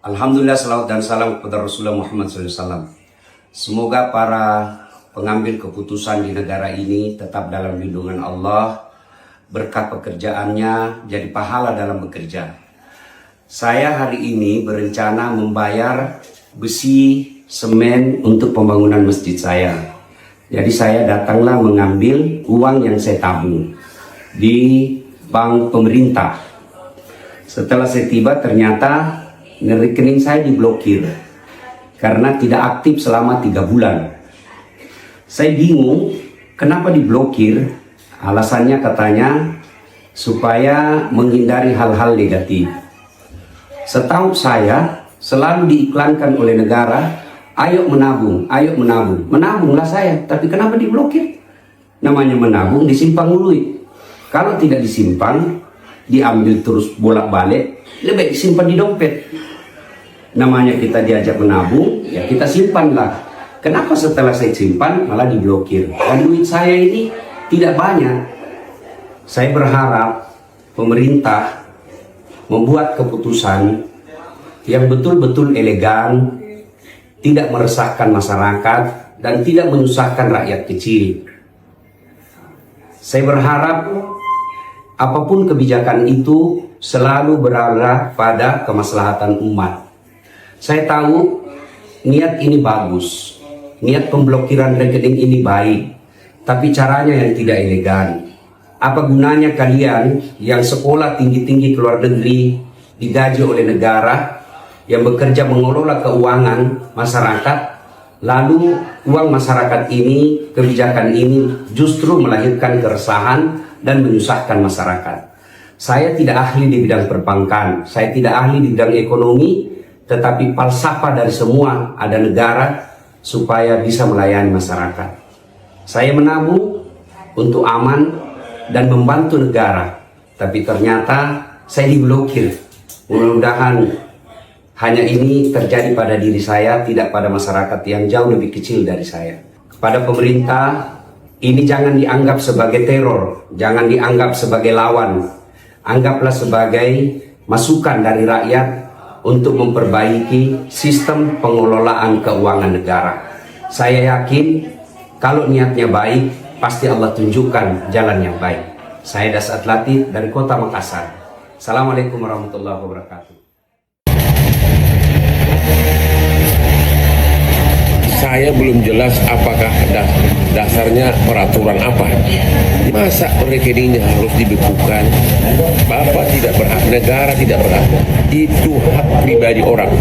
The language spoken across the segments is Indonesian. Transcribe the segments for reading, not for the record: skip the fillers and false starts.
Alhamdulillah, salawat dan salam kepada Rasulullah Muhammad SAW. Semoga para pengambil keputusan di negara ini tetap dalam lindungan Allah, berkah pekerjaannya, jadi pahala dalam bekerja. Saya hari ini berencana membayar besi semen untuk pembangunan masjid saya. Jadi saya datanglah mengambil uang yang saya tabung di bank pemerintah. Setelah saya tiba ternyata rekening saya diblokir karena tidak aktif selama 3 bulan. Saya bingung kenapa diblokir. Alasannya katanya supaya menghindari hal-hal negatif. Setahu saya selalu diiklankan oleh negara, ayo menabung, ayo menabung. Menabunglah saya, tapi kenapa diblokir? Namanya menabung disimpan duit. Kalau tidak disimpan, diambil terus bolak-balik, lebih baik disimpan di dompet. Namanya kita diajak menabung, ya kita simpanlah. Kenapa setelah saya simpan malah diblokir? Dan duit saya ini tidak banyak. Saya berharap pemerintah membuat keputusan yang betul-betul elegan, tidak meresahkan masyarakat, dan tidak menyusahkan rakyat kecil. Saya berharap apapun kebijakan itu selalu berarah pada kemaslahatan umat. Saya tahu niat ini bagus, niat pemblokiran rekening ini baik, tapi caranya yang tidak elegan. Apa gunanya kalian yang sekolah tinggi-tinggi ke luar negeri, digaji oleh negara, yang bekerja mengelola keuangan masyarakat, lalu uang masyarakat ini, kebijakan ini justru melahirkan keresahan dan menyusahkan masyarakat. Saya tidak ahli di bidang perbankan, saya tidak ahli di bidang ekonomi, tetapi falsafah dari semua ada negara supaya bisa melayani masyarakat. Saya menabung untuk aman dan membantu negara, tapi ternyata saya diblokir. Mudah-mudahan hanya ini terjadi pada diri saya, tidak pada masyarakat yang jauh lebih kecil dari saya. Kepada pemerintah, ini jangan dianggap sebagai teror, jangan dianggap sebagai lawan. Anggaplah sebagai masukan dari rakyat untuk memperbaiki sistem pengelolaan keuangan negara. Saya yakin kalau niatnya baik, pasti Allah tunjukkan jalan yang baik. Saya Dasat Latif dari Kota Makassar. Assalamualaikum warahmatullahi wabarakatuh. Saya belum jelas apakah dasarnya peraturan apa. Masa rekeningnya harus dibekukan? Bapak tidak berhak, negara tidak berhak. Itu hak pribadi orang.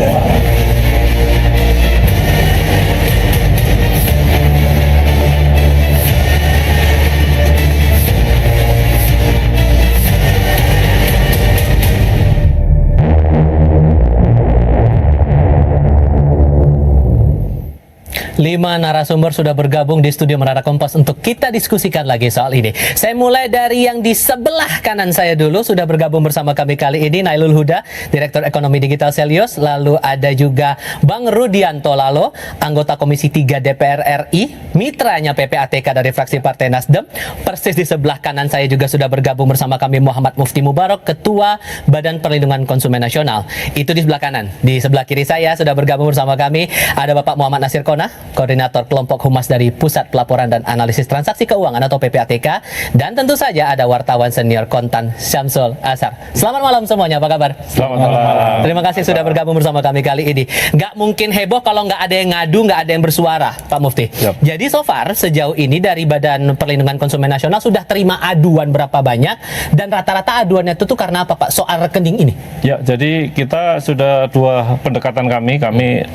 Lima narasumber sudah bergabung di studio Menara Kompas untuk kita diskusikan lagi soal ini. Saya mulai dari yang di sebelah kanan saya dulu. Sudah bergabung bersama kami kali ini Nailul Huda, Direktur Ekonomi Digital Selyos. Lalu ada juga Bang Rudianto Lalo, anggota Komisi 3 DPR RI, mitranya PPATK dari fraksi Partai Nasdem. Persis di sebelah kanan saya juga sudah bergabung bersama kami Muhammad Mufti Mubarok, Ketua Badan Perlindungan Konsumen Nasional. Itu di sebelah kanan. Di sebelah kiri saya sudah bergabung bersama kami ada Bapak Muhammad Nasir Konah, Koordinator Kelompok Humas dari Pusat Pelaporan dan Analisis Transaksi Keuangan atau PPATK, dan tentu saja ada wartawan senior Kontan Syamsul Azhar. Selamat malam semuanya, apa kabar? Selamat malam. Terima kasih sudah bergabung bersama kami kali ini. Nggak mungkin heboh kalau nggak ada yang ngadu, nggak ada yang bersuara, Pak Mufti. Yep. Jadi so far sejauh ini dari Badan Perlindungan Konsumen Nasional sudah terima aduan berapa banyak, dan rata-rata aduannya itu tuh karena apa, Pak? Soal rekening ini. Ya, jadi kita sudah dua pendekatan kami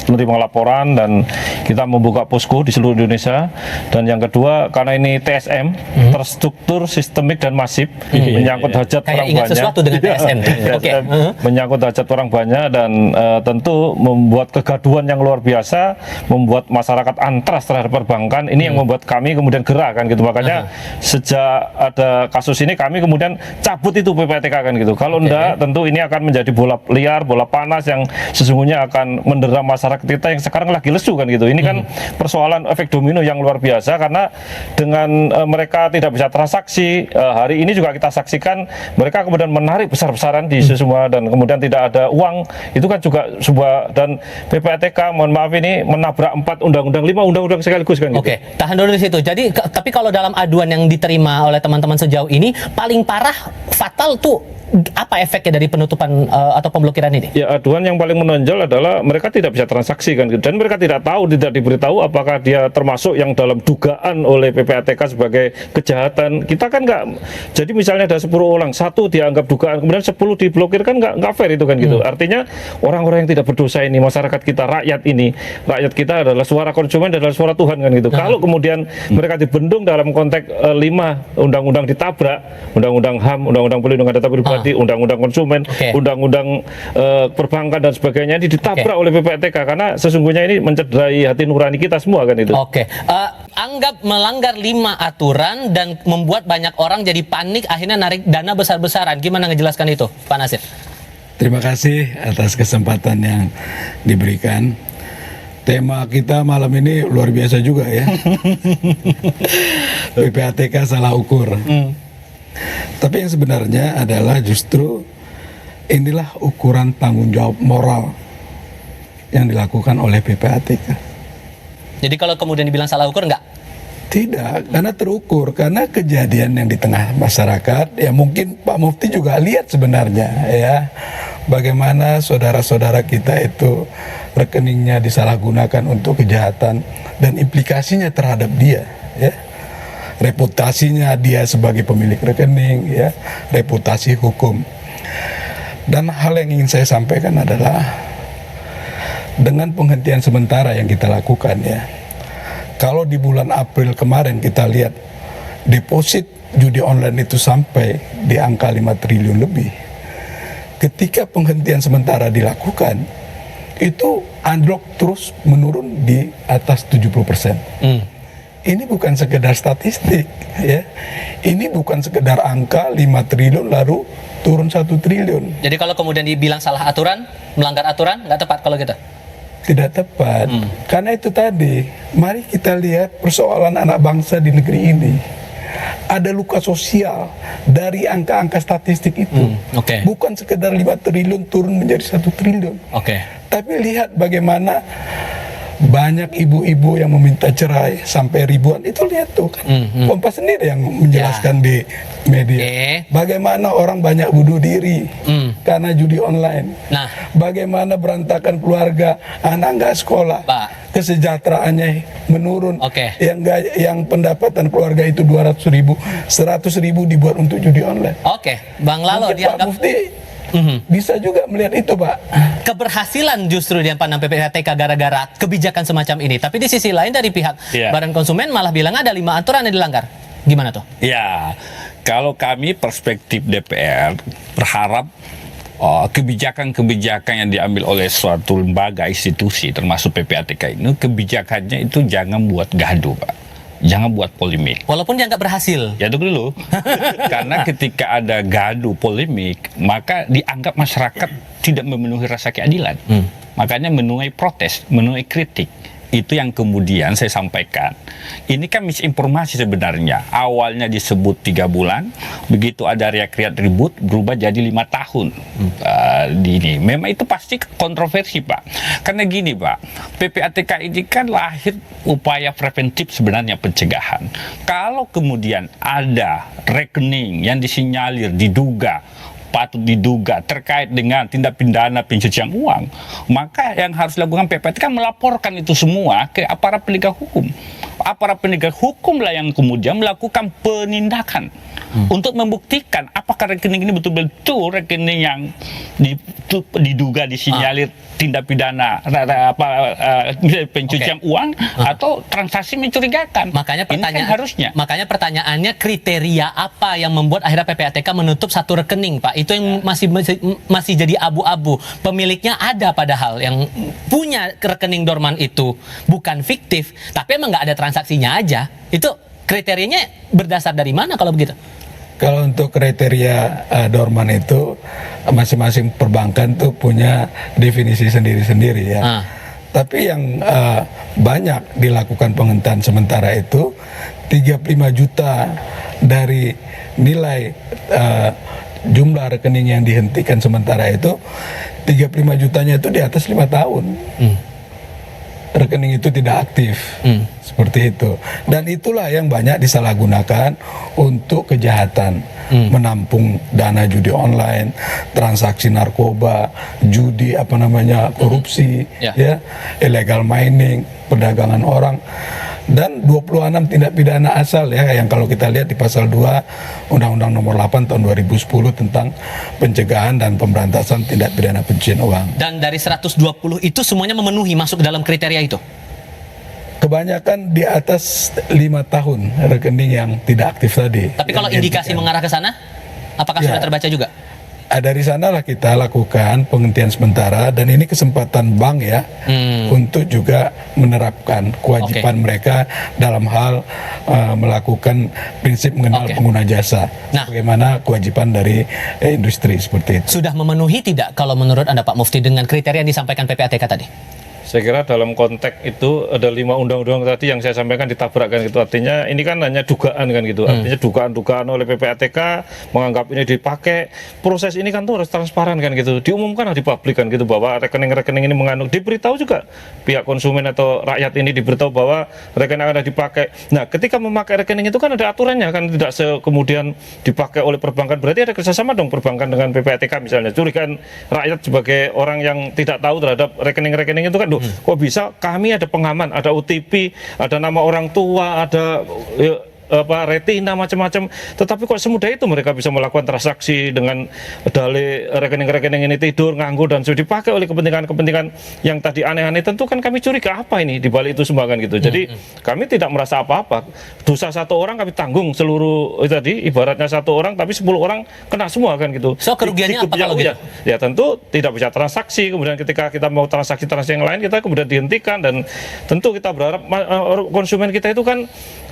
menerima laporan dan kita membuka posko di seluruh Indonesia. Dan yang kedua, karena ini TSM, terstruktur, sistemik dan masif, menyangkut hajat Kayak orang ingat banyak. sesuatu dengan TSM. Oke. Menyangkut hajat orang banyak dan tentu membuat kegaduhan yang luar biasa, membuat masyarakat antras terhadap perbankan. Ini yang membuat kami kemudian gerak kan gitu. Makanya sejak ada kasus ini kami kemudian cabut itu PPATK kan gitu. Kalau enggak, tentu ini akan menjadi bola liar, bola panas yang sesungguhnya akan mendera masyarakat kita yang sekarang lagi lesu kan gitu. Ini kan persoalan efek domino yang luar biasa karena dengan mereka tidak bisa transaksi, hari ini juga kita saksikan mereka kemudian menarik besar-besaran di semua dan kemudian tidak ada uang, itu kan juga sebuah, dan PPATK mohon maaf ini menabrak 4 undang-undang, 5 undang-undang sekaligus kan gitu. Oke, tahan dulu di situ. Jadi tapi kalau dalam aduan yang diterima oleh teman-teman sejauh ini paling parah fatal tuh apa efeknya dari penutupan atau pemblokiran ini? Ya, aduan yang paling menonjol adalah mereka tidak bisa transaksi kan, dan mereka tidak tahu, tidak diberitahu apakah dia termasuk yang dalam dugaan oleh PPATK sebagai kejahatan. Kita kan nggak, jadi misalnya ada 10 orang, 1 dianggap dugaan, kemudian 10 diblokir, kan nggak fair itu kan gitu. Artinya orang-orang yang tidak berdosa ini, masyarakat kita, rakyat ini, rakyat kita adalah suara konsumen, adalah suara Tuhan kan gitu. Kalau kemudian mereka dibendung dalam konteks 5 undang-undang ditabrak, undang-undang HAM, undang-undang perlindungan data pribadi, undang-undang konsumen, undang-undang perbankan dan sebagainya, ini ditabrak oleh PPATK karena sesungguhnya ini mencederai hati nurani kita semua kan itu. Anggap melanggar 5 aturan dan membuat banyak orang jadi panik, akhirnya narik dana besar-besaran. Gimana ngejelaskan itu, Pak Nasir? Terima kasih atas kesempatan yang diberikan. Tema kita malam ini luar biasa juga ya. PPATK salah ukur. Tapi yang sebenarnya adalah justru inilah ukuran tanggung jawab moral yang dilakukan oleh PPATK. Jadi kalau kemudian dibilang salah ukur, enggak? Tidak, karena terukur, karena kejadian yang di tengah masyarakat, ya mungkin Pak Mufti juga lihat sebenarnya ya, bagaimana saudara-saudara kita itu rekeningnya disalahgunakan untuk kejahatan dan implikasinya terhadap dia ya. Reputasinya dia sebagai pemilik rekening ya, reputasi hukum. Dan hal yang ingin saya sampaikan adalah dengan penghentian sementara yang kita lakukan ya, kalau di bulan April kemarin kita lihat deposit judi online itu sampai di angka 5 triliun lebih, ketika penghentian sementara dilakukan itu anjlok terus menurun di atas 70%. Ini bukan sekedar statistik ya. Ini bukan sekedar angka 5 triliun lalu turun 1 triliun. Jadi kalau kemudian dibilang salah aturan, melanggar aturan, nggak tepat kalau gitu? Tidak tepat. Karena itu tadi, mari kita lihat persoalan anak bangsa di negeri ini. Ada luka sosial dari angka-angka statistik itu. Bukan sekedar 5 triliun turun menjadi 1 triliun. Tapi lihat bagaimana banyak ibu-ibu yang meminta cerai sampai ribuan, itu lihat tuh kan. Kompas sendiri yang menjelaskan di media. Bagaimana orang banyak bunuh diri karena judi online. Bagaimana berantakan keluarga, anak nggak sekolah, kesejahteraannya menurun. Yang pendapatan keluarga itu 200.000, 100.000 dibuat untuk judi online. Bang Lalo Pak Mufti bisa juga melihat itu, Pak. Keberhasilan justru di pandang PPATK gara-gara kebijakan semacam ini. Tapi di sisi lain dari pihak Badan Konsumen malah bilang ada 5 aturan yang dilanggar. Gimana tuh? Ya, kalau kami perspektif DPR berharap kebijakan-kebijakan yang diambil oleh suatu lembaga institusi termasuk PPATK ini, kebijakannya itu jangan buat gaduh, Pak. Jangan buat polemik. Walaupun dianggap berhasil. Ya tunggu dulu. Karena ketika ada gaduh polemik, maka dianggap masyarakat tidak memenuhi rasa keadilan. Makanya menuai protes, menuai kritik. Itu yang kemudian saya sampaikan. Ini kan misinformasi sebenarnya. Awalnya disebut 3 bulan, begitu ada riak-riak ribut berubah jadi 5 tahun. Ini memang itu pasti kontroversi, Pak. Karena gini, Pak, PPATK ini kan lahir upaya preventif sebenarnya pencegahan. Kalau kemudian ada rekening yang disinyalir patut diduga terkait dengan tindak pidana pencucian uang, maka yang harus dilakukan PPATK melaporkan itu semua ke aparat penegak hukum. Aparat penegak hukum lah yang kemudian melakukan penindakan untuk membuktikan apakah rekening ini betul-betul rekening yang diduga disinyalir tindak pidana pencucian uang atau transaksi mencurigakan. Makanya pertanyaan harusnya. Makanya pertanyaannya kriteria apa yang membuat akhirnya PPATK menutup satu rekening, Pak? Itu yang masih jadi abu-abu. Pemiliknya ada padahal yang punya rekening dorman itu bukan fiktif, tapi emang nggak ada transaksinya aja. Itu kriterianya berdasar dari mana kalau begitu? Kalau untuk kriteria dorman itu masing-masing perbankan tuh punya definisi sendiri-sendiri ya. Tapi yang banyak dilakukan penghentian sementara itu 35 juta dari nilai jumlah rekening yang dihentikan sementara itu, 35 jutanya itu di atas 5 tahun. Rekening itu tidak aktif, seperti itu. Dan itulah yang banyak disalahgunakan untuk kejahatan, menampung dana judi online, transaksi narkoba, judi korupsi, ya, illegal mining, perdagangan orang, dan 26 tindak pidana asal ya, yang kalau kita lihat di pasal 2 Undang-Undang Nomor 8 tahun 2010 tentang pencegahan dan pemberantasan tindak pidana pencucian uang. Dan dari 120 itu semuanya memenuhi masuk ke dalam kriteria itu? Kebanyakan di atas 5 tahun rekening yang tidak aktif tadi. Tapi kalau indikasi mengarah ke sana, apakah Ya. sudah terbaca juga? Dari sanalah kita lakukan penghentian sementara, dan ini kesempatan bank ya untuk juga menerapkan kewajiban mereka dalam hal melakukan prinsip mengenal pengguna jasa. Nah, bagaimana kewajiban dari industri seperti itu. Sudah memenuhi tidak kalau menurut Anda Pak Mufti dengan kriteria yang disampaikan PPATK tadi? Saya kira dalam konteks itu ada 5 undang-undang tadi yang saya sampaikan ditabrakkan gitu. Artinya ini kan hanya dugaan kan gitu. Artinya dugaan-dugaan oleh PPATK menganggap ini dipakai. Proses ini kan tuh harus transparan kan gitu. Diumumkan, dipublikkan gitu bahwa rekening-rekening ini mengandung. Diberitahu juga pihak konsumen atau rakyat ini diberitahu bahwa rekening akan dipakai. Nah, ketika memakai rekening itu kan ada aturannya kan, tidak kemudian dipakai oleh perbankan. Berarti ada kerjasama dong perbankan dengan PPATK misalnya. Curigaan rakyat sebagai orang yang tidak tahu terhadap rekening-rekening itu kan, kok bisa kami ada pengaman, ada OTP, ada nama orang tua, ada retina macam-macam, tetapi kok semudah itu mereka bisa melakukan transaksi dengan dalih rekening-rekening ini tidur, nganggur, dan sudah dipakai oleh kepentingan-kepentingan yang tadi aneh-aneh. Tentu kan kami curiga apa ini di balik itu semua kan gitu. Jadi kami tidak merasa apa-apa. Dosa satu orang kami tanggung seluruh tadi, ibaratnya satu orang tapi 10 orang kena semua kan gitu. So kerugiannya apa kalau gitu? Ya tentu tidak bisa transaksi, kemudian ketika kita mau transaksi-transaksi yang lain kita kemudian dihentikan, dan tentu kita berharap konsumen kita itu kan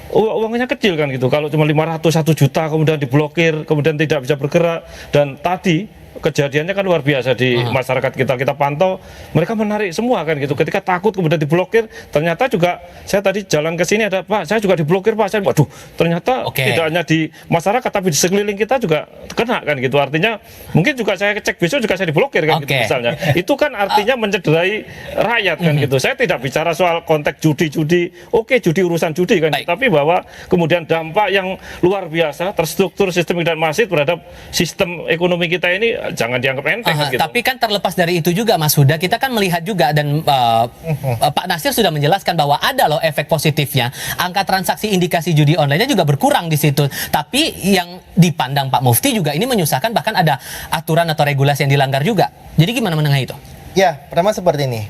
uangnya kecil kan gitu. Kalau cuma 500, 1 juta kemudian diblokir, kemudian tidak bisa bergerak, dan tadi kejadiannya kan luar biasa di masyarakat kita pantau, mereka menarik semua kan gitu. Ketika takut kemudian diblokir, ternyata juga saya tadi jalan ke sini ada, Pak, saya juga diblokir, Pak. Saya waduh, ternyata tidak hanya di masyarakat tapi di sekeliling kita juga kena kan gitu. Artinya mungkin juga saya cek besok juga saya diblokir kan gitu misalnya. Itu kan artinya mencederai rakyat kan gitu. Saya tidak bicara soal konteks judi-judi. Oke, judi urusan judi kan, tapi bahwa kemudian dampak yang luar biasa terstruktur sistemik dan masif terhadap sistem ekonomi kita ini jangan dianggap enteng gitu. Tapi kan terlepas dari itu juga Mas Huda, kita kan melihat juga, dan Pak Nasir sudah menjelaskan bahwa ada loh efek positifnya. Angka transaksi indikasi judi online-nya juga berkurang di situ. Tapi yang dipandang Pak Mufti juga ini menyusahkan, bahkan ada aturan atau regulasi yang dilanggar juga. Jadi gimana menengah itu? Ya, pertama seperti ini.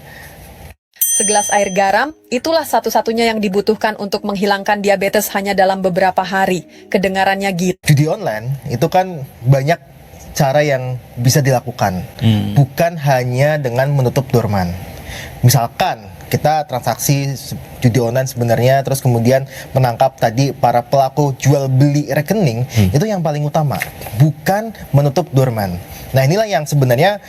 Segelas air garam, itulah satu-satunya yang dibutuhkan untuk menghilangkan diabetes hanya dalam beberapa hari. Kedengarannya gitu. Judi online itu kan banyak cara yang bisa dilakukan, bukan hanya dengan menutup dorman. Misalkan kita transaksi judi online sebenarnya, terus kemudian menangkap tadi para pelaku jual beli rekening, itu yang paling utama, bukan menutup dorman. Nah, inilah yang sebenarnya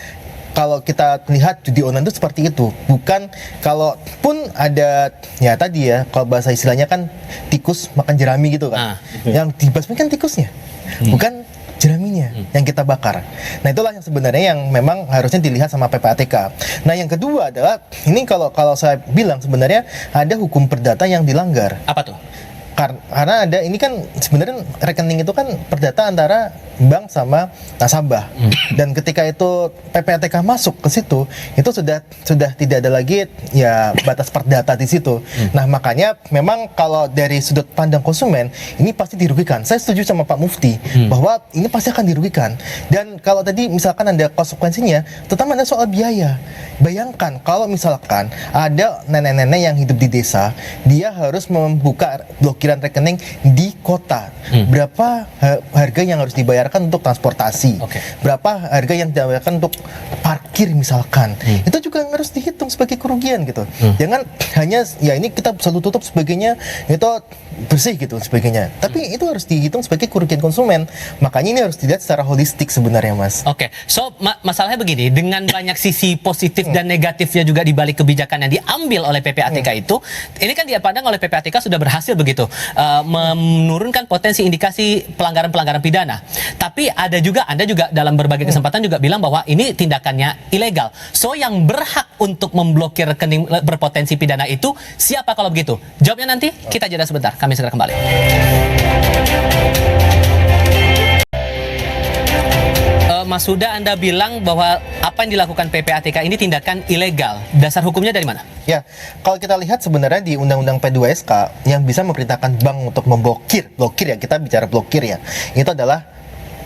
kalau kita lihat judi online itu seperti itu, bukan kalaupun ada ya tadi ya, kalau bahasa istilahnya kan tikus makan jerami gitu kan, yang dibasmi kan tikusnya, bukan jeraminya yang kita bakar. Nah, itulah yang sebenarnya yang memang harusnya dilihat sama PPATK. Nah, yang kedua adalah ini kalau saya bilang sebenarnya ada hukum perdata yang dilanggar. Apa tuh? Karena ada ini kan sebenarnya rekening itu kan perdata antara bank sama nasabah. Dan ketika itu PPATK masuk ke situ, itu sudah tidak ada lagi ya batas perdata di situ. Nah, makanya memang kalau dari sudut pandang konsumen ini pasti dirugikan. Saya setuju sama Pak Mufti bahwa ini pasti akan dirugikan. Dan kalau tadi misalkan ada konsekuensinya, terutama ada soal biaya. Bayangkan kalau misalkan ada nenek-nenek yang hidup di desa, dia harus membuka blokiran pemblokkiran rekening di kota. Berapa harga yang harus dibayarkan untuk transportasi? Berapa harga yang dibayarkan untuk parkir misalkan? Itu juga harus dihitung sebagai kerugian gitu. Jangan hanya ya ini kita selalu tutup sebagainya itu bersih gitu sebagainya. Tapi itu harus dihitung sebagai kerugian konsumen. Makanya ini harus dilihat secara holistik sebenarnya, Mas. Oke, so masalahnya begini, dengan banyak sisi positif dan negatifnya juga di balik kebijakan yang diambil oleh PPATK itu, ini kan dipandang oleh PPATK sudah berhasil begitu menurunkan potensi indikasi pelanggaran-pelanggaran pidana. Tapi ada juga, Anda juga dalam berbagai kesempatan juga bilang bahwa ini tindakannya ilegal. So yang berhak untuk memblokir rekening berpotensi pidana itu siapa kalau begitu? Jawabnya nanti, kita jeda sebentar, kami segera kembali. Mas Huda, Anda bilang bahwa apa yang dilakukan PPATK ini tindakan ilegal. Dasar hukumnya dari mana? Ya, kalau kita lihat sebenarnya di Undang-Undang P2SK yang bisa memerintahkan bank untuk memblokir ya, kita bicara blokir ya, itu adalah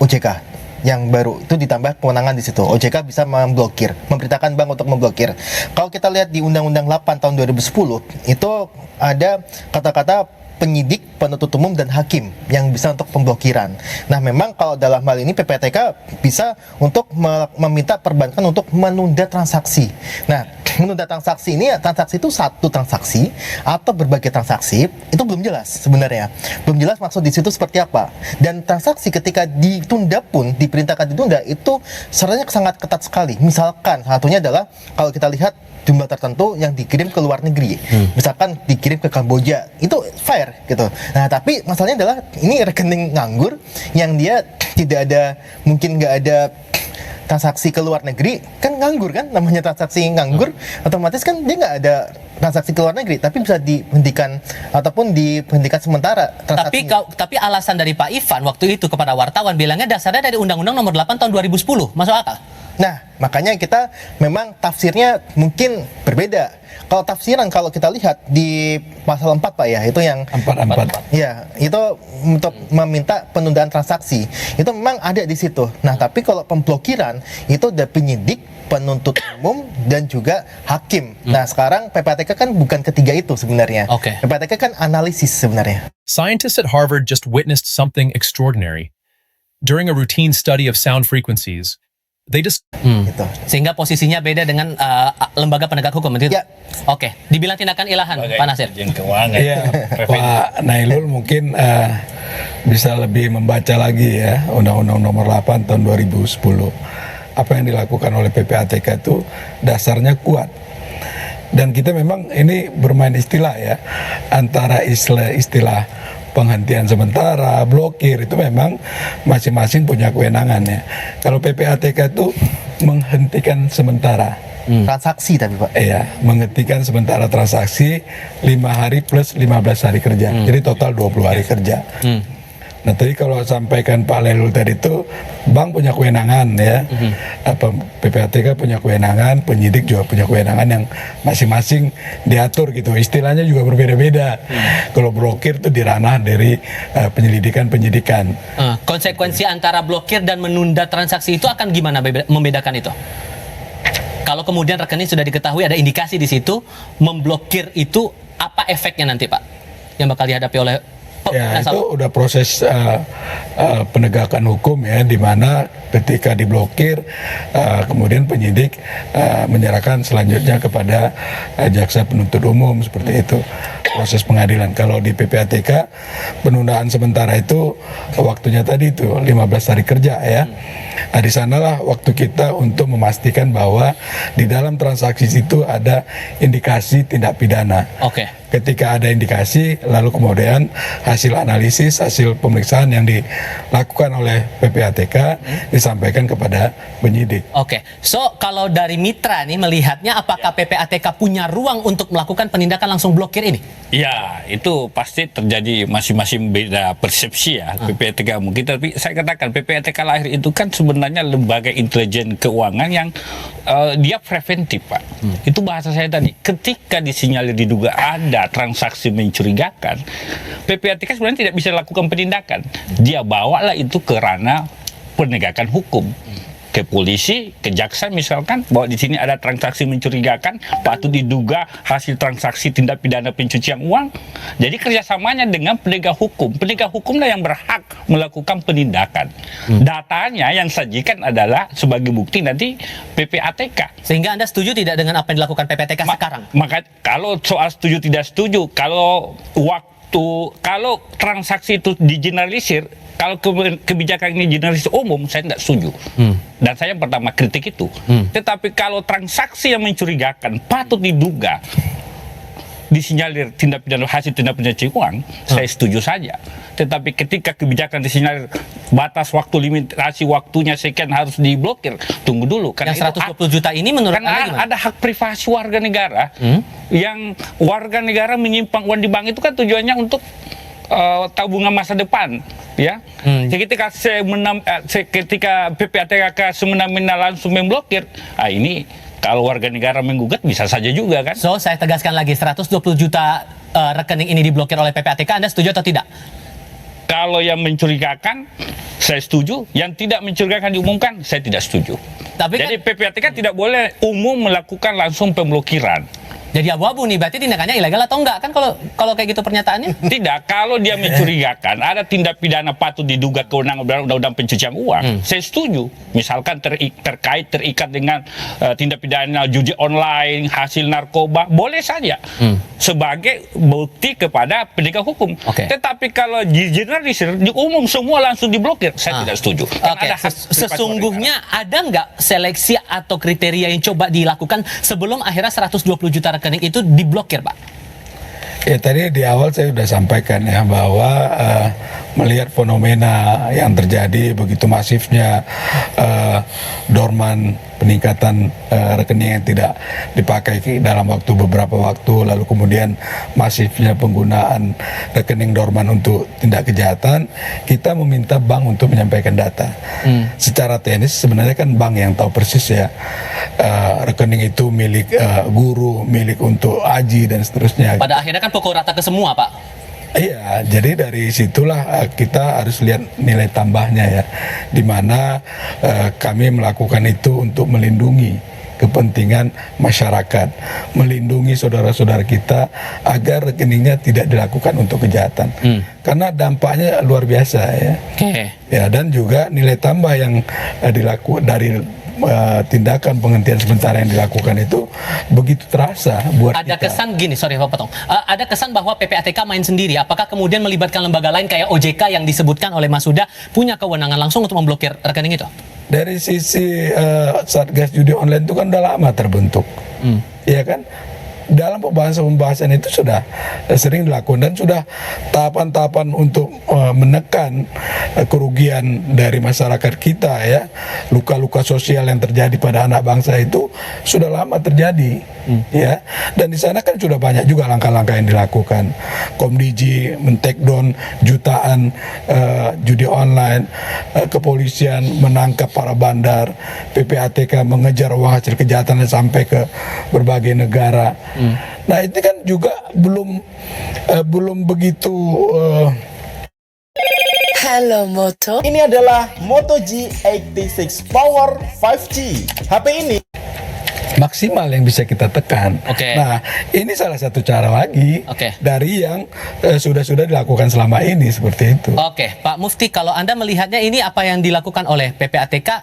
OJK yang baru, itu ditambah kewenangan di situ. OJK bisa memblokir, memerintahkan bank untuk memblokir. Kalau kita lihat di Undang-Undang 8 tahun 2010, itu ada kata-kata penyidik, penuntut umum, dan hakim yang bisa untuk pemblokiran. Nah, memang kalau dalam hal ini PPATK bisa untuk meminta perbankan untuk menunda transaksi. Nah, menunda transaksi ini, transaksi itu satu transaksi atau berbagai transaksi, itu belum jelas sebenarnya. Belum jelas maksud di situ seperti apa. Dan transaksi ketika ditunda pun, diperintahkan ditunda, itu syaratnya sangat ketat sekali. Misalkan, satunya adalah kalau kita lihat jumlah tertentu yang dikirim ke luar negeri, misalkan dikirim ke Kamboja, itu fair gitu. Nah, tapi masalahnya adalah ini rekening nganggur yang dia tidak ada, mungkin nggak ada transaksi ke luar negeri, kan nganggur kan, namanya transaksi nganggur, otomatis kan dia nggak ada transaksi ke luar negeri, tapi bisa dihentikan ataupun dihentikan sementara transaksinya. Tapi alasan dari Pak Ivan waktu itu kepada wartawan bilangnya dasarnya dari Undang-Undang Nomor 8 tahun 2010, masuk akal? Nah, makanya kita memang tafsirnya mungkin berbeda. Kalau tafsiran, kalau kita lihat di pasal 4 Pak ya, itu yang 44. ya, itu untuk meminta penundaan transaksi. Itu memang ada di situ. Nah, tapi kalau pemblokiran itu ada penyidik, penuntut umum, dan juga hakim. Nah, sekarang PPATK kan bukan ketiga itu sebenarnya. PPATK kan analisis sebenarnya. Scientists at Harvard just witnessed something extraordinary. During a routine study of sound frequencies, they just sehingga posisinya beda dengan lembaga penegak hukum itu. Ya. Oke, dibilang tindakan ilahan, Pak Nasir. Iya, Pak Nailul mungkin bisa lebih membaca lagi ya Undang-Undang Nomor 8 tahun 2010. Apa yang dilakukan oleh PPATK itu dasarnya kuat. Dan kita memang ini bermain istilah ya, antara istilah penghentian sementara, blokir, itu memang masing-masing punya kewenangan ya. Kalau PPATK itu menghentikan sementara transaksi tapi Pak. Iya, menghentikan sementara transaksi 5 hari plus 15 hari kerja. Jadi total 20 hari kerja. Nah, tadi kalau sampaikan Pak Lelul tadi itu bank punya kewenangan ya, PPATK punya kewenangan, penyidik juga punya kewenangan yang masing-masing diatur gitu. Istilahnya juga berbeda-beda. Kalau blokir itu di ranah dari penyidikan. Konsekuensi antara blokir dan menunda transaksi itu akan gimana membedakan itu? Kalau kemudian rekening sudah diketahui ada indikasi di situ, memblokir itu apa efeknya nanti Pak? Yang bakal dihadapi oleh ya, itu udah proses penegakan hukum ya, di mana ketika diblokir kemudian penyidik menyerahkan selanjutnya kepada jaksa penuntut umum, seperti itu proses pengadilan. Kalau di PPATK penundaan sementara itu waktunya tadi itu 15 hari kerja ya. Nah, di sanalah waktu kita untuk memastikan bahwa di dalam transaksi itu ada indikasi tindak pidana. Ketika ada indikasi, lalu kemudian hasil analisis, hasil pemeriksaan yang dilakukan oleh PPATK disampaikan kepada penyidik. So kalau dari mitra nih melihatnya, apakah PPATK punya ruang untuk melakukan penindakan langsung blokir ini? Ya, itu pasti terjadi masing-masing beda persepsi ya PPATK mungkin. Tapi saya katakan PPATK lahir itu kan sebenarnya lembaga intelijen keuangan yang dia preventif Pak. Itu bahasa saya tadi. Ketika disinyalir diduga ada transaksi mencurigakan, PPATK sebenarnya tidak bisa lakukan penindakan. Dia bawalah itu ke ranah penegakan hukum. ke polisi, ke jaksa misalkan bahwa di sini ada transaksi mencurigakan, patut diduga hasil transaksi tindak pidana pencucian uang. Jadi kerjasamanya dengan penegak hukum. Penegak hukumlah yang berhak melakukan penindakan. Datanya yang sajikan adalah sebagai bukti nanti PPATK. Sehingga Anda setuju tidak dengan apa yang dilakukan PPATK sekarang? Maka kalau soal setuju tidak setuju, kalau transaksi itu digeneralisir, kalau kebijakan ini generalisir umum, saya tidak setuju. Dan saya pertama kritik itu. Tetapi kalau transaksi yang mencurigakan patut diduga disinyalir hasil tindak pidana uang, saya setuju saja. Tetapi ketika kebijakan disinyalir batas waktu, limitasi waktunya sekian harus diblokir, tunggu dulu. Karena yang 120 juta ini menurut Anda gimana? Ada hak privasi warga negara, yang warga negara menyimpan uang di bank itu kan tujuannya untuk tabungan masa depan, ya. Ketika PPATK semena-mena langsung memblokir, ini kalau warga negara menggugat bisa saja juga kan. So, saya tegaskan lagi, 120 juta rekening ini diblokir oleh PPATK, Anda setuju atau tidak? Kalau yang mencurigakan, saya setuju. Yang tidak mencurigakan diumumkan, saya tidak setuju. Jadi PPATK tidak boleh umum melakukan langsung pemblokiran. Jadi abu-abu nih, berarti tindakannya ilegal atau enggak? Kan kalau kayak gitu pernyataannya? Tidak, kalau dia mencurigakan ada tindak pidana patut diduga kewenangan undang-undang pencucian uang, saya setuju. Misalkan terikat dengan tindak pidana judi online, hasil narkoba, boleh saja sebagai bukti kepada penegak hukum. Tetapi kalau generalisir, di umum semua langsung diblokir, saya tidak setuju. Sesungguhnya ada nggak seleksi atau kriteria yang coba dilakukan sebelum akhirnya 120 juta rekening itu diblokir, Pak? Ya, tadi di awal saya sudah sampaikan ya bahwa melihat fenomena yang terjadi begitu masifnya dorman, peningkatan rekening yang tidak dipakai dalam beberapa waktu, lalu kemudian masifnya penggunaan rekening dorman untuk tindak kejahatan, kita meminta bank untuk menyampaikan data. Secara teknis sebenarnya kan bank yang tahu persis ya rekening itu milik guru, milik untuk haji dan seterusnya. Pada akhirnya kan pokok rata ke semua, Pak. Iya, jadi dari situlah kita harus lihat nilai tambahnya ya, di mana kami melakukan itu untuk melindungi kepentingan masyarakat, melindungi saudara-saudara kita agar rekeningnya tidak dilakukan untuk kejahatan, karena dampaknya luar biasa ya. Ya, dan juga nilai tambah yang dilakukan dari tindakan penghentian sementara yang dilakukan itu begitu terasa buat ada kita. Kesan gini, sorry Pak Potong, ada kesan bahwa PPATK main sendiri. Apakah kemudian melibatkan lembaga lain kayak OJK yang disebutkan oleh Mas Huda punya kewenangan langsung untuk memblokir rekening itu? Dari sisi Satgas Judi Online itu kan udah lama terbentuk, ya kan? Dalam pembahasan itu sudah sering dilakukan dan sudah tahapan-tahapan untuk menekan kerugian dari masyarakat kita ya, luka-luka sosial yang terjadi pada anak bangsa itu sudah lama terjadi ya, dan di sana kan sudah banyak juga langkah-langkah yang dilakukan. Komdiji men-take down jutaan judi online, kepolisian menangkap para bandar, PPATK mengejar uang hasil kejahatan sampai ke berbagai negara. Nah, itu kan juga belum begitu. Halo Moto. Ini adalah Moto G86 Power 5G. HP ini maksimal yang bisa kita tekan. Nah, ini salah satu cara lagi dari yang sudah dilakukan selama ini seperti itu. Pak Mufti, kalau Anda melihatnya ini apa yang dilakukan oleh PPATK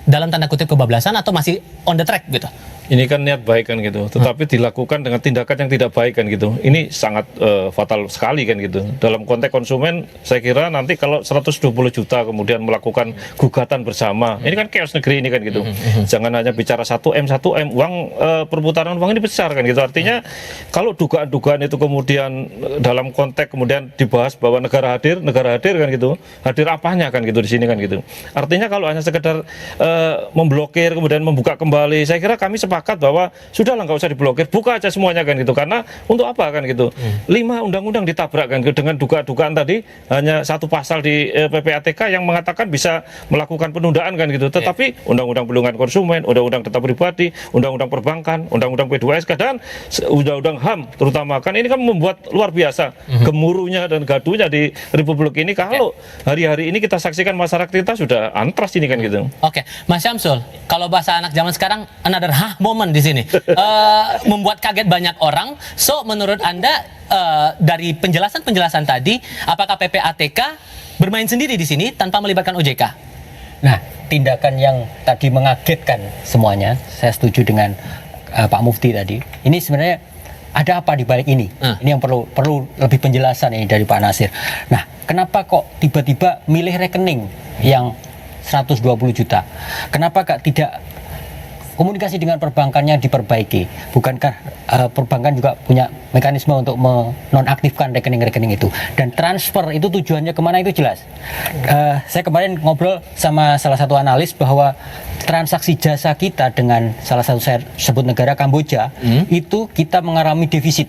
dalam tanda kutip kebablasan atau masih on the track gitu? Ini kan niat baik kan gitu, tetapi dilakukan dengan tindakan yang tidak baik kan gitu. Ini sangat fatal sekali kan gitu. Dalam konteks konsumen, saya kira nanti kalau 120 juta kemudian melakukan gugatan bersama, ini kan chaos negeri ini kan gitu. Jangan hanya bicara 1M, uang perputaran uang ini besar kan gitu. Artinya kalau dugaan-dugaan itu kemudian dalam konteks kemudian dibahas bahwa negara hadir kan gitu. Hadir apanya kan gitu di sini kan gitu. Artinya kalau hanya sekedar memblokir kemudian membuka kembali, saya kira kami sepakat sepakat bahwa sudahlah nggak usah diblokir, buka aja semuanya kan gitu. Karena untuk apa kan gitu? 5 undang-undang ditabrak kan gitu, dengan dugaan tadi hanya satu pasal di PPATK yang mengatakan bisa melakukan penundaan kan gitu. Tetapi undang-undang perlindungan konsumen, undang-undang data pribadi, undang-undang perbankan, undang-undang P2SK dan undang-undang HAM terutama kan ini kan membuat luar biasa gemuruhnya dan gaduhnya di Republik ini. Kalau hari-hari ini kita saksikan masyarakat kita sudah antras ini kan gitu. Oke, Mas Syamsul, kalau bahasa anak zaman sekarang another moment di sini. Membuat kaget banyak orang. So, menurut Anda dari penjelasan tadi, apakah PPATK bermain sendiri di sini tanpa melibatkan OJK? Nah, tindakan yang tadi mengagetkan semuanya, saya setuju dengan Pak Mufti tadi. Ini sebenarnya ada apa di balik ini? Ini yang perlu lebih penjelasan ini dari Pak Nasir. Nah, kenapa kok tiba-tiba milih rekening yang 120 juta? Kenapa tidak komunikasi dengan perbankannya diperbaiki? Bukankah perbankan juga punya mekanisme untuk menonaktifkan rekening-rekening itu? Dan transfer itu tujuannya kemana itu jelas. Saya kemarin ngobrol sama salah satu analis bahwa transaksi jasa kita dengan salah satu saya sebut negara Kamboja itu kita mengalami defisit.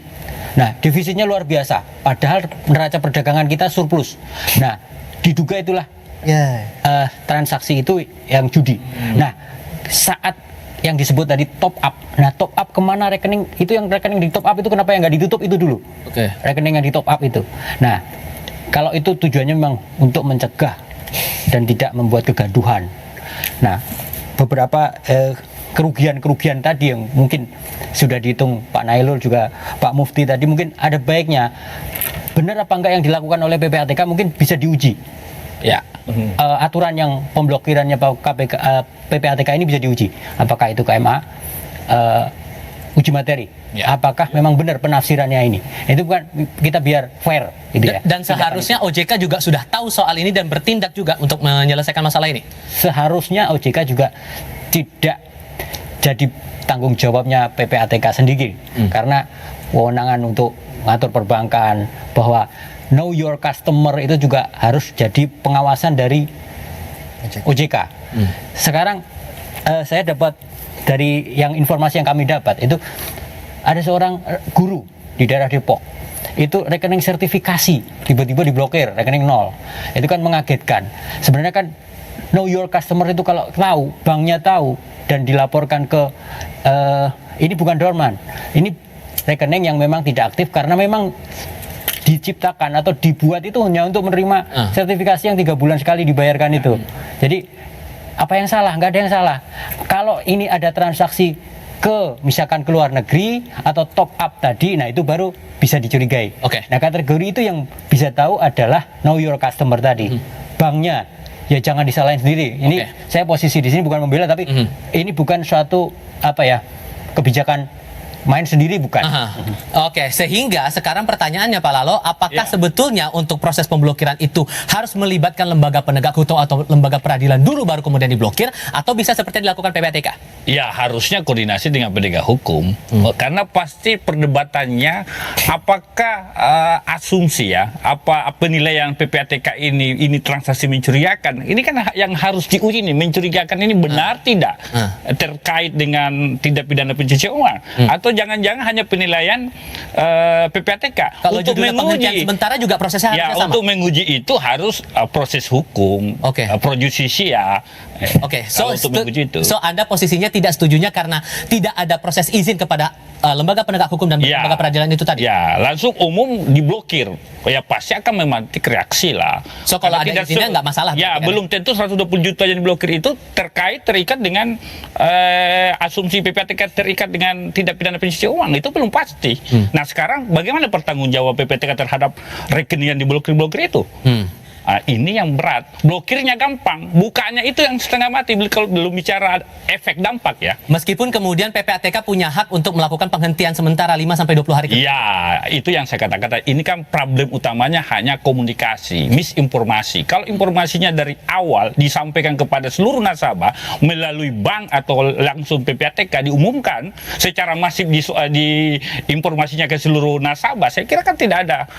Nah, defisitnya luar biasa. Padahal neraca perdagangan kita surplus. Nah, diduga itulah transaksi itu yang judi. Nah, saat yang disebut tadi top up. Nah, top up kemana rekening? Itu yang rekening di top up itu kenapa yang nggak ditutup itu dulu? Rekening yang di top up itu. Nah, kalau itu tujuannya memang untuk mencegah dan tidak membuat kegaduhan. Nah, beberapa kerugian-kerugian tadi yang mungkin sudah dihitung Pak Nailul juga Pak Mufti tadi mungkin ada baiknya. Benar apa enggak yang dilakukan oleh PPATK mungkin bisa diuji. Ya. Aturan yang pemblokirannya PPATK ini bisa diuji. Apakah itu KMA uji materi? Apakah memang benar penafsirannya ini? Itu bukan kita biar fair, gitu ya. Dan seharusnya OJK juga sudah tahu soal ini dan bertindak juga untuk menyelesaikan masalah ini. Seharusnya OJK juga tidak jadi tanggung jawabnya PPATK sendiri, karena wewenangan untuk mengatur perbankan bahwa know your customer itu juga harus jadi pengawasan dari OJK. Sekarang saya dapat dari yang informasi yang kami dapat itu ada seorang guru di daerah Depok. Itu rekening sertifikasi tiba-tiba diblokir, rekening nol. Itu kan mengagetkan. Sebenarnya kan know your customer itu kalau tahu, banknya tahu dan dilaporkan ke ini bukan dorman. Ini rekening yang memang tidak aktif karena memang diciptakan atau dibuat itu hanya untuk menerima sertifikasi yang 3 bulan sekali dibayarkan itu. Jadi apa yang salah? Nggak ada yang salah. Kalau ini ada transaksi ke misalkan ke luar negeri atau top up tadi, nah itu baru bisa dicurigai. Nah, kategori itu yang bisa tahu adalah know your customer tadi. Banknya ya jangan disalahin sendiri. Ini saya posisi di sini bukan membela, tapi ini bukan suatu kebijakan main sendiri bukan. Sehingga sekarang pertanyaannya Pak Lalo, apakah sebetulnya untuk proses pemblokiran itu harus melibatkan lembaga penegak hukum atau lembaga peradilan dulu baru kemudian diblokir, atau bisa seperti yang dilakukan PPATK? Ya, harusnya koordinasi dengan penegak hukum. Karena pasti perdebatannya apakah asumsi apa penilaian PPATK ini transaksi mencurigakan. Ini kan yang harus diuji nih, mencurigakan ini benar tidak terkait dengan tindak pidana pencucian uang, atau jangan-jangan hanya penilaian PPATK. Kalau untuk menguji sementara juga prosesnya harus sama. Untuk menguji itu harus proses hukum, pro justisia. So Anda posisinya tidak setujunya karena tidak ada proses izin kepada lembaga penegak hukum dan lembaga peradilan itu tadi? Ya, langsung umum diblokir. Ya pasti akan memantik reaksi lah. So kalau ada izinnya nggak masalah? Ya, belum tentu 120 juta yang diblokir itu terikat dengan asumsi PPATK terikat dengan tindak pidana pencucian uang. Itu belum pasti. Nah, sekarang bagaimana pertanggungjawab PPATK terhadap rekening yang diblokir itu? Ini yang berat. Blokirnya gampang, bukanya itu yang setengah mati kalau belum bicara efek dampak ya. Meskipun kemudian PPATK punya hak untuk melakukan penghentian sementara 5-20 hari. Ya, itu yang saya katakan. Ini kan problem utamanya hanya komunikasi, misinformasi. Kalau informasinya dari awal disampaikan kepada seluruh nasabah melalui bank atau langsung PPATK diumumkan secara masif di informasinya ke seluruh nasabah, saya kira kan tidak ada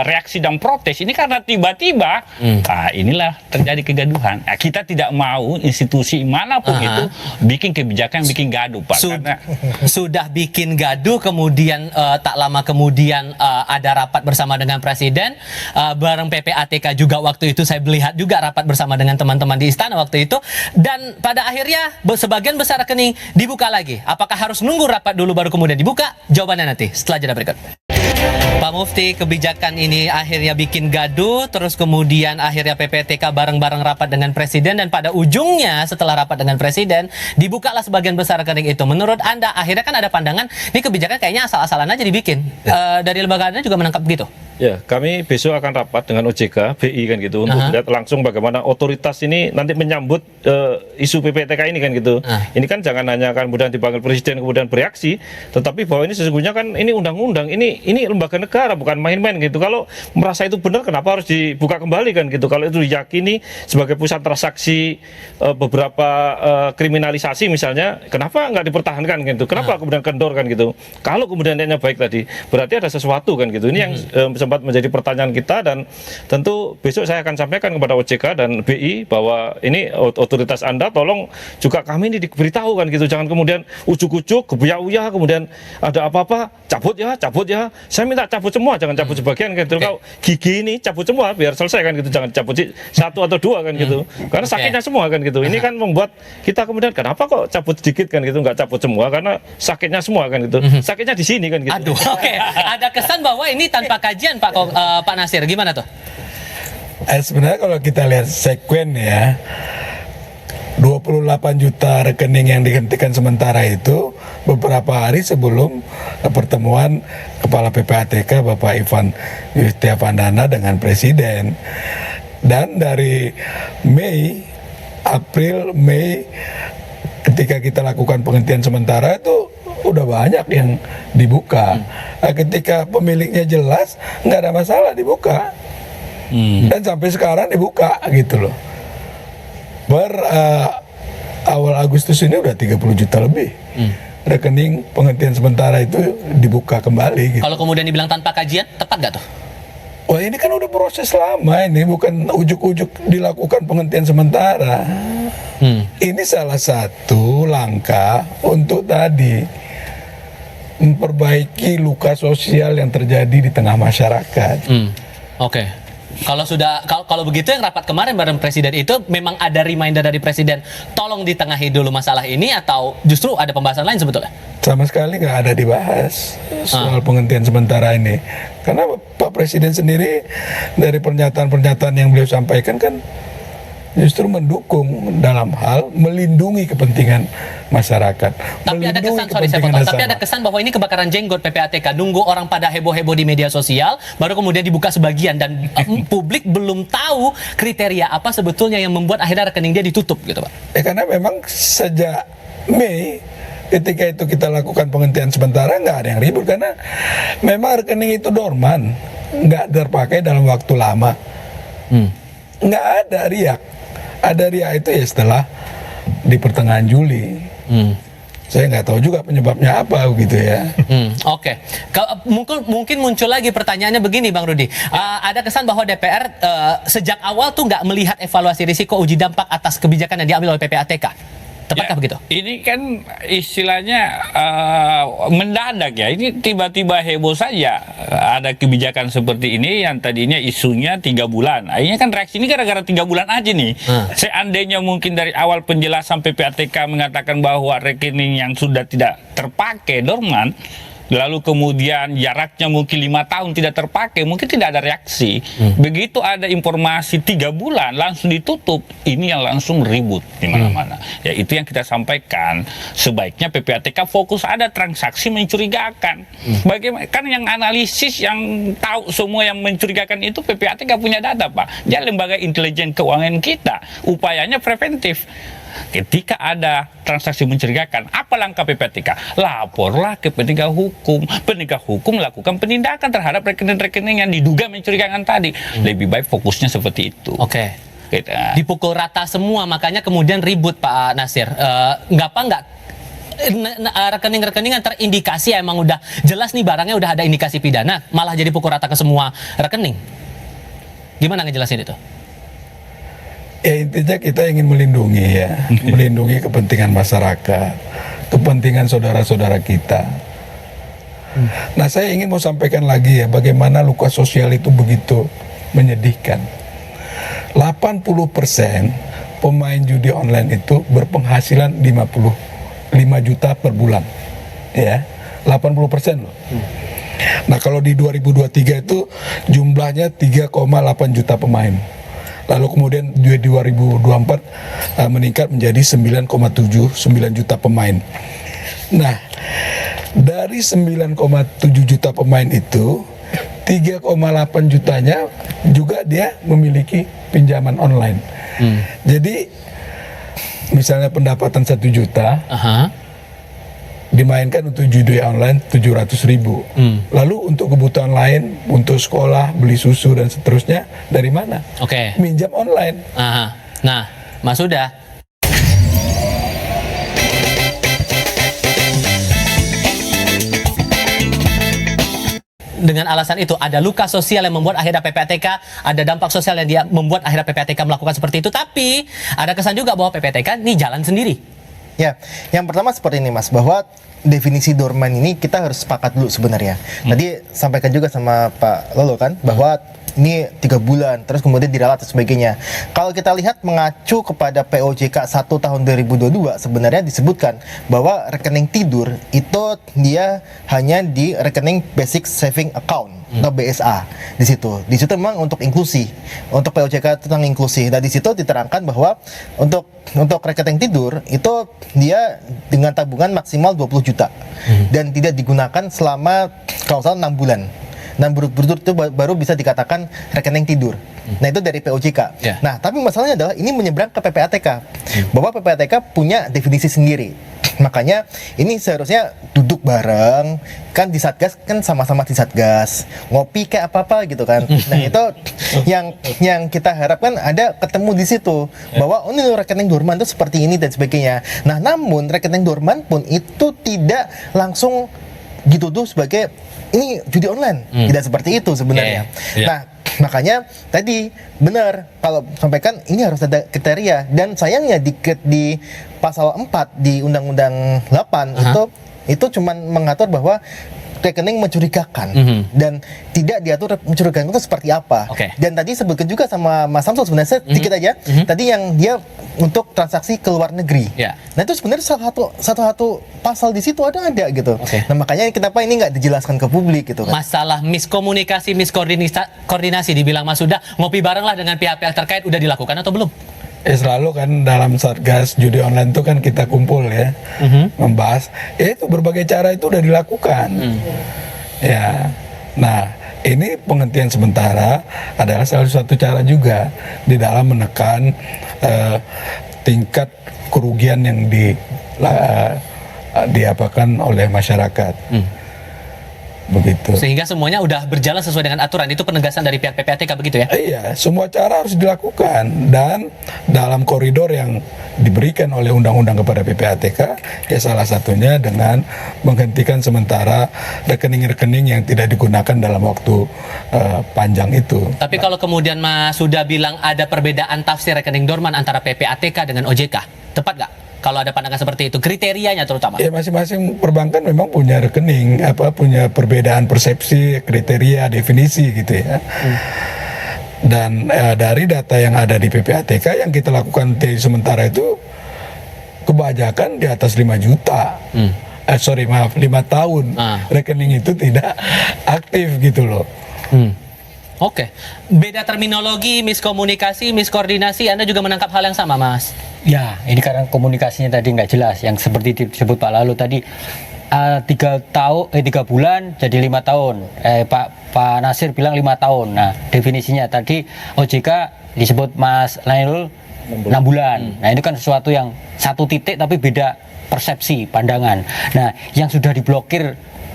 reaksi dan protes. Ini karena tiba-tiba, nah inilah terjadi kegaduhan. Nah, kita tidak mau institusi manapun itu bikin kebijakan yang bikin gaduh, Pak. Sudah bikin gaduh, kemudian tak lama kemudian ada rapat bersama dengan Presiden, bareng PPATK juga waktu itu saya melihat juga rapat bersama dengan teman-teman di istana waktu itu, dan pada akhirnya sebagian besar rekening dibuka lagi. Apakah harus nunggu rapat dulu baru kemudian dibuka? Jawabannya nanti setelah jeda berikut. Pak Mufti, kebijakan ini akhirnya bikin gaduh, terus kemudian akhirnya PPATK bareng-bareng rapat dengan Presiden, dan pada ujungnya setelah rapat dengan Presiden dibukalah sebagian besar rekening itu. Menurut Anda, akhirnya kan ada pandangan ini kebijakan kayaknya asal-asalan aja dibikin. Dari lembaga Anda juga menangkap begitu? Ya, kami besok akan rapat dengan OJK, BI kan gitu, untuk melihat langsung bagaimana otoritas ini nanti menyambut isu PPATK ini kan gitu. Ini kan jangan hanya kan kemudian dipanggil Presiden kemudian bereaksi, tetapi bahwa ini sesungguhnya kan ini undang-undang, ini lembaga negara, bukan main-main gitu. Kalau merasa itu benar, kenapa harus dibuka kembali kan gitu? Kalau itu diyakini sebagai pusat transaksi beberapa kriminalisasi misalnya, kenapa nggak dipertahankan gitu? Kenapa kemudian kendor kan gitu? Kalau kemudian niatnya baik tadi, berarti ada sesuatu kan gitu. Ini yang sempat menjadi pertanyaan kita, dan tentu besok saya akan sampaikan kepada OJK dan BI bahwa ini otoritas Anda tolong juga kami ini diberitahu kan gitu. Jangan kemudian ujuk-ujuk, kebuya-uya, kemudian ada apa-apa cabut ya. Saya minta cabut semua, jangan cabut sebagian kan gitu. Kalau gigi ini cabut semua biar selesai kan gitu. Jangan cabut satu atau dua kan gitu. Karena sakitnya semua kan gitu. Ini kan membuat kita kemudian kenapa kok cabut sedikit kan gitu, nggak cabut semua karena sakitnya semua kan gitu. Sakitnya di sini kan gitu. Aduh, ada kesan bahwa ini tanpa kajian Pak Nasir, gimana tuh? Sebenarnya kalau kita lihat sekuen ya, 28 juta rekening yang dihentikan sementara itu beberapa hari sebelum pertemuan Kepala PPATK Bapak Ivan Yustiavandana dengan Presiden. Dan dari April, Mei ketika kita lakukan penghentian sementara itu udah banyak yang dibuka. Nah, ketika pemiliknya jelas, nggak ada masalah dibuka. Dan sampai sekarang dibuka gitu loh. Awal Agustus ini udah 30 juta lebih. Rekening penghentian sementara itu dibuka kembali gitu. Kalau kemudian dibilang tanpa kajian, tepat nggak tuh? Wah, ini kan udah proses lama, ini bukan ujuk-ujuk dilakukan penghentian sementara. Ini salah satu langkah untuk tadi memperbaiki luka sosial yang terjadi di tengah masyarakat. Oke. Kalau begitu yang rapat kemarin bareng Presiden itu memang ada reminder dari Presiden, tolong ditengahi dulu masalah ini, atau justru ada pembahasan lain sebetulnya? Sama sekali nggak ada dibahas soal penghentian sementara ini, karena Pak Presiden sendiri dari pernyataan-pernyataan yang beliau sampaikan kan justru mendukung dalam hal melindungi kepentingan masyarakat. Tapi ada kesan, tapi ada kesan bahwa ini kebakaran jenggot PPATK, nunggu orang pada heboh-heboh di media sosial, baru kemudian dibuka sebagian, dan publik belum tahu kriteria apa sebetulnya yang membuat akhirnya rekening dia ditutup gitu, Pak. Karena memang sejak Mei ketika itu kita lakukan penghentian sementara nggak ada yang ribut, karena memang rekening itu dorman, nggak terpakai dalam waktu lama, nggak ada riak. Ada riak itu ya setelah di pertengahan Juli. Saya nggak tahu juga penyebabnya apa gitu ya. Oke. Mungkin muncul lagi pertanyaannya begini, Bang Rudi. Ada kesan bahwa DPR sejak awal tuh nggak melihat evaluasi risiko uji dampak atas kebijakan yang diambil oleh PPATK. Tepatkah begitu? Ini kan istilahnya mendadak ya. Ini tiba-tiba heboh saja ada kebijakan seperti ini yang tadinya isunya 3 bulan. Akhirnya kan reaksi ini gara-gara 3 bulan aja nih. Seandainya mungkin dari awal penjelasan PPATK mengatakan bahwa rekening yang sudah tidak terpakai dorman, lalu kemudian jaraknya mungkin 5 tahun tidak terpakai, mungkin tidak ada reaksi. Begitu ada informasi 3 bulan langsung ditutup, ini yang langsung ribut di mana-mana. Ya itu yang kita sampaikan. Sebaiknya PPATK fokus ada transaksi mencurigakan. Bagaimana kan yang analisis yang tahu semua yang mencurigakan itu PPATK punya data, Pak. Dia lembaga intelijen keuangan kita. Upayanya preventif. Ketika ada transaksi mencurigakan, apa langkah PPATK? Laporlah ke penegak hukum. Penegak hukum lakukan penindakan terhadap rekening-rekening yang diduga mencurigakan tadi. Lebih baik fokusnya seperti itu. Oke. Dipukul rata semua, makanya kemudian ribut, Pak Nasir. Nggak rekening-rekening yang terindikasi emang udah jelas nih barangnya udah ada indikasi pidana, malah jadi pukul rata ke semua rekening. Gimana ngejelasin itu? Ya intinya kita ingin melindungi ya, melindungi kepentingan masyarakat, kepentingan saudara-saudara kita. Nah saya ingin mau sampaikan lagi ya, bagaimana luka sosial itu begitu menyedihkan. 80% pemain judi online itu berpenghasilan 55 juta per bulan, ya, 80% loh. Nah kalau di 2023 itu jumlahnya 3,8 juta pemain. Lalu kemudian di 2024 meningkat menjadi 9,79 juta pemain. Nah, dari 9,7 juta pemain itu 3,8 jutanya juga dia memiliki pinjaman online. Jadi misalnya pendapatan 1 juta dimainkan untuk judi online 700.000. Lalu untuk kebutuhan lain, untuk sekolah, beli susu dan seterusnya dari mana? Oke. Minjam online. Nah, Mas Huda, dengan alasan itu ada luka sosial yang membuat akhirnya PPATK, ada dampak sosial yang dia membuat akhirnya PPATK melakukan seperti itu, tapi ada kesan juga bahwa PPATK ini jalan sendiri. Ya, yang pertama seperti ini Mas, bahwa definisi dorman ini kita harus sepakat dulu sebenarnya. Tadi sampaikan juga sama Pak Lolo kan, bahwa ini 3 bulan, terus kemudian dirawat dan sebagainya. Kalau kita lihat mengacu kepada POJK 1 tahun 2022, sebenarnya disebutkan bahwa rekening tidur itu dia hanya di rekening basic saving account atau BSA di situ. Di situ memang untuk inklusi, untuk POJK tentang inklusi. Dan di situ diterangkan bahwa untuk rekening tidur itu dia dengan tabungan maksimal 20 juta dan tidak digunakan selama kalau salah 6 bulan. Dan berturut-turut itu baru bisa dikatakan rekening tidur. Nah itu dari POJK. Nah tapi masalahnya adalah ini menyeberang ke PPATK, bahwa PPATK punya definisi sendiri. Makanya ini seharusnya duduk bareng, kan di Satgas kan sama-sama di Satgas, ngopi kayak apa-apa gitu kan. Nah itu yang kita harapkan ada ketemu di situ, bahwa oh ini rekening dorman itu seperti ini dan sebagainya. Nah namun rekening dorman pun itu tidak langsung dituduh sebagai ini judi online, tidak seperti itu sebenarnya. Nah makanya tadi benar kalau sampaikan ini harus ada kriteria, dan sayangnya di pasal 4 di Undang-Undang 8 itu cuman mengatur bahwa rekening mencurigakan dan tidak diatur mencurigakan itu seperti apa. Dan tadi sebutkan juga sama Mas Samsul sebenarnya sedikit aja. Tadi yang dia untuk transaksi ke luar negeri. Nah itu sebenarnya satu pasal di situ ada gitu. Nah makanya kenapa ini nggak dijelaskan ke publik gitu kan. Masalah miskomunikasi, miskoordinasi dibilang Mas Huda, ngopi bareng lah dengan pihak-pihak terkait udah dilakukan atau belum? Selalu kan dalam Satgas judi online itu kan kita kumpul ya, membahas. Ya itu berbagai cara itu udah dilakukan. Ya, nah ini penghentian sementara adalah salah satu cara juga di dalam menekan tingkat kerugian yang diapakan oleh masyarakat. Begitu. Sehingga semuanya udah berjalan sesuai dengan aturan. Itu penegasan dari pihak PPATK begitu ya? Iya, semua cara harus dilakukan dan dalam koridor yang diberikan oleh undang-undang kepada PPATK, ya salah satunya dengan menghentikan sementara rekening-rekening yang tidak digunakan dalam waktu panjang itu. Tapi kalau kemudian Mas sudah bilang ada perbedaan tafsir rekening dorman antara PPATK dengan OJK, tepat nggak? Kalau ada pandangan seperti itu, kriterianya terutama. Ya masing-masing perbankan memang punya rekening, punya perbedaan persepsi, kriteria, definisi gitu ya. Dan dari data yang ada di PPATK yang kita lakukan sementara itu kebanyakan di atas 5 juta. 5 tahun rekening itu tidak aktif gitu loh. Oke. Beda terminologi, miskomunikasi, miskoordinasi, Anda juga menangkap hal yang sama, Mas? Ya, ini karena komunikasinya tadi nggak jelas. Yang seperti disebut Pak Lalu tadi, 3 bulan jadi 5 tahun. Pak Nasir bilang 5 tahun. Nah, definisinya tadi OJK disebut Mas Lainul 6 bulan. Nah, ini kan sesuatu yang satu titik tapi beda persepsi, pandangan. Nah, yang sudah diblokir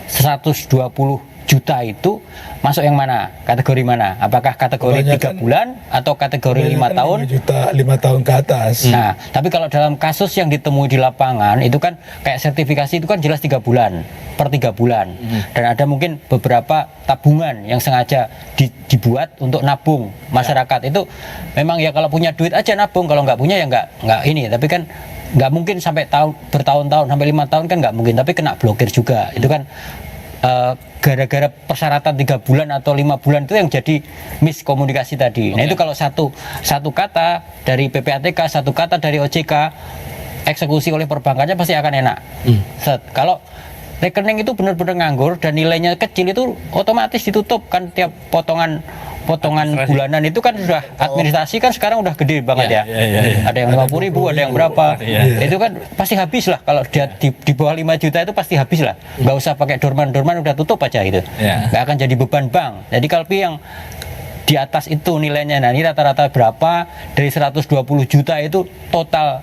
120 juta itu masuk yang mana? Kategori mana? Apakah kategori 3 bulan atau kategori 5 tahun? 5 tahun ke atas. Nah, tapi kalau dalam kasus yang ditemui di lapangan itu kan kayak sertifikasi itu kan jelas 3 bulan per 3 bulan. Dan ada mungkin beberapa tabungan yang sengaja dibuat untuk nabung masyarakat. Itu memang ya kalau punya duit aja nabung, kalau nggak punya ya nggak ini. Tapi kan nggak mungkin sampai bertahun-tahun sampai 5 tahun kan nggak mungkin. Tapi kena blokir juga. Itu kan gara-gara persyaratan 3 bulan atau 5 bulan itu yang jadi miskomunikasi tadi. Nah itu kalau satu kata dari PPATK, satu kata dari OJK, eksekusi oleh perbankannya pasti akan enak. Kalau rekening itu benar-benar nganggur dan nilainya kecil itu otomatis ditutup kan tiap potongan bulanan itu kan sudah administrasi kan sekarang udah gede banget ya. Ada yang 50.000, ada yang berapa. Itu kan pasti habis lah kalau dia di bawah 5 juta itu pasti habis lah. Nggak usah pakai dorman udah tutup aja itu. Nggak akan jadi beban bank. Jadi kalau yang di atas itu nilainya, nah ini rata-rata berapa dari 120 juta itu total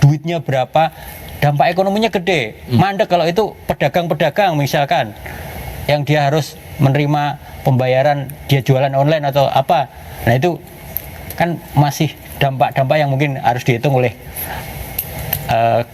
duitnya berapa, dampak ekonominya gede. Mandek kalau itu pedagang-pedagang misalkan yang dia harus menerima pembayaran dia jualan online atau apa. Nah itu kan masih dampak-dampak yang mungkin harus dihitung oleh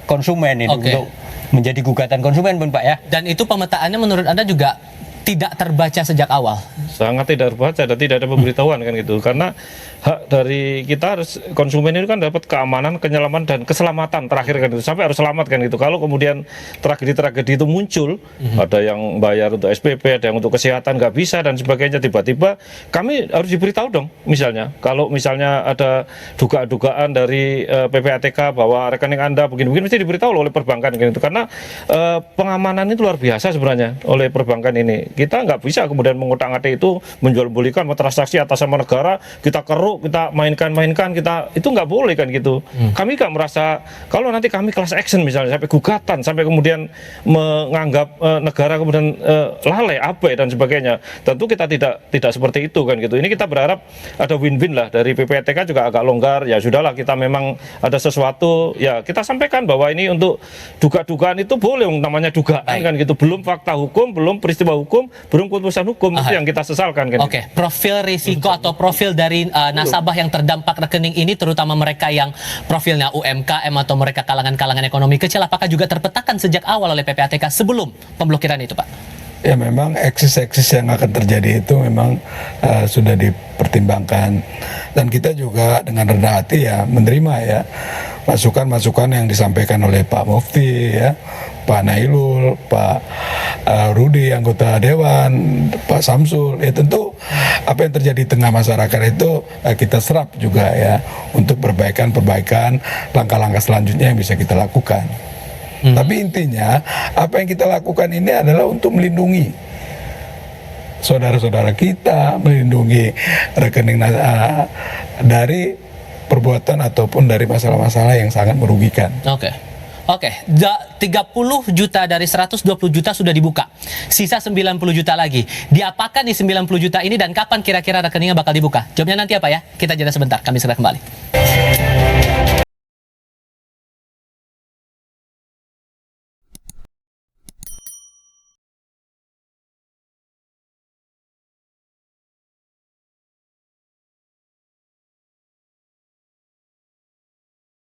konsumen itu untuk menjadi gugatan konsumen pun Pak ya. Dan itu pemetaannya menurut Anda juga tidak terbaca sejak awal? Sangat tidak terbaca dan tidak ada pemberitahuan kan gitu. Karena hak dari kita harus konsumen itu kan dapat keamanan, kenyamanan dan keselamatan terakhir kan itu. Sampai harus selamat kan gitu. Kalau kemudian tragedi-tragedi itu muncul, ada yang bayar untuk SPP, ada yang untuk kesehatan nggak bisa dan sebagainya, tiba-tiba kami harus diberitahu dong. Misalnya kalau misalnya ada dugaan dari PPATK bahwa rekening Anda begini-begini mesti diberitahu oleh perbankan kan itu. Karena pengamanan itu luar biasa sebenarnya oleh perbankan ini. Kita nggak bisa kemudian mengotak-atik itu, menjual-belikan, transaksi atas nama negara, kita keruk, kita mainkan, kita itu nggak boleh kan gitu. Kami nggak merasa kalau nanti kami class action misalnya sampai gugatan, sampai kemudian menganggap negara kemudian lalai, abai dan sebagainya. Tentu kita tidak seperti itu kan gitu. Ini kita berharap ada win-win lah dari PPATK juga agak longgar. Ya sudahlah, kita memang ada sesuatu ya kita sampaikan bahwa ini untuk dugaan itu boleh, namanya dugaan kan gitu. Belum fakta hukum, belum peristiwa hukum, belum keputusan hukum, itu yang kita sesalkan kan. Profil risiko atau profil dari nasabah yang terdampak rekening ini, terutama mereka yang profilnya UMKM atau mereka kalangan-kalangan ekonomi kecil, apakah juga terpetakan sejak awal oleh PPATK sebelum pemblokiran itu Pak? Ya memang eksis yang akan terjadi itu memang sudah dipertimbangkan, dan kita juga dengan rendah hati ya menerima ya masukan-masukan yang disampaikan oleh Pak Mufti ya, Pak Nailul, Pak Rudi anggota Dewan, Pak Samsul. Ya tentu apa yang terjadi di tengah masyarakat itu kita serap juga ya untuk perbaikan langkah-langkah selanjutnya yang bisa kita lakukan. Tapi intinya apa yang kita lakukan ini adalah untuk melindungi saudara-saudara kita, melindungi rekening dari perbuatan ataupun dari masalah-masalah yang sangat merugikan. Oke, 30 juta dari 120 juta sudah dibuka. Sisa 90 juta lagi. Diapakan nih 90 juta ini dan kapan kira-kira rekeningnya bakal dibuka? Jawabnya nanti apa ya? Kita jeda sebentar, kami segera kembali.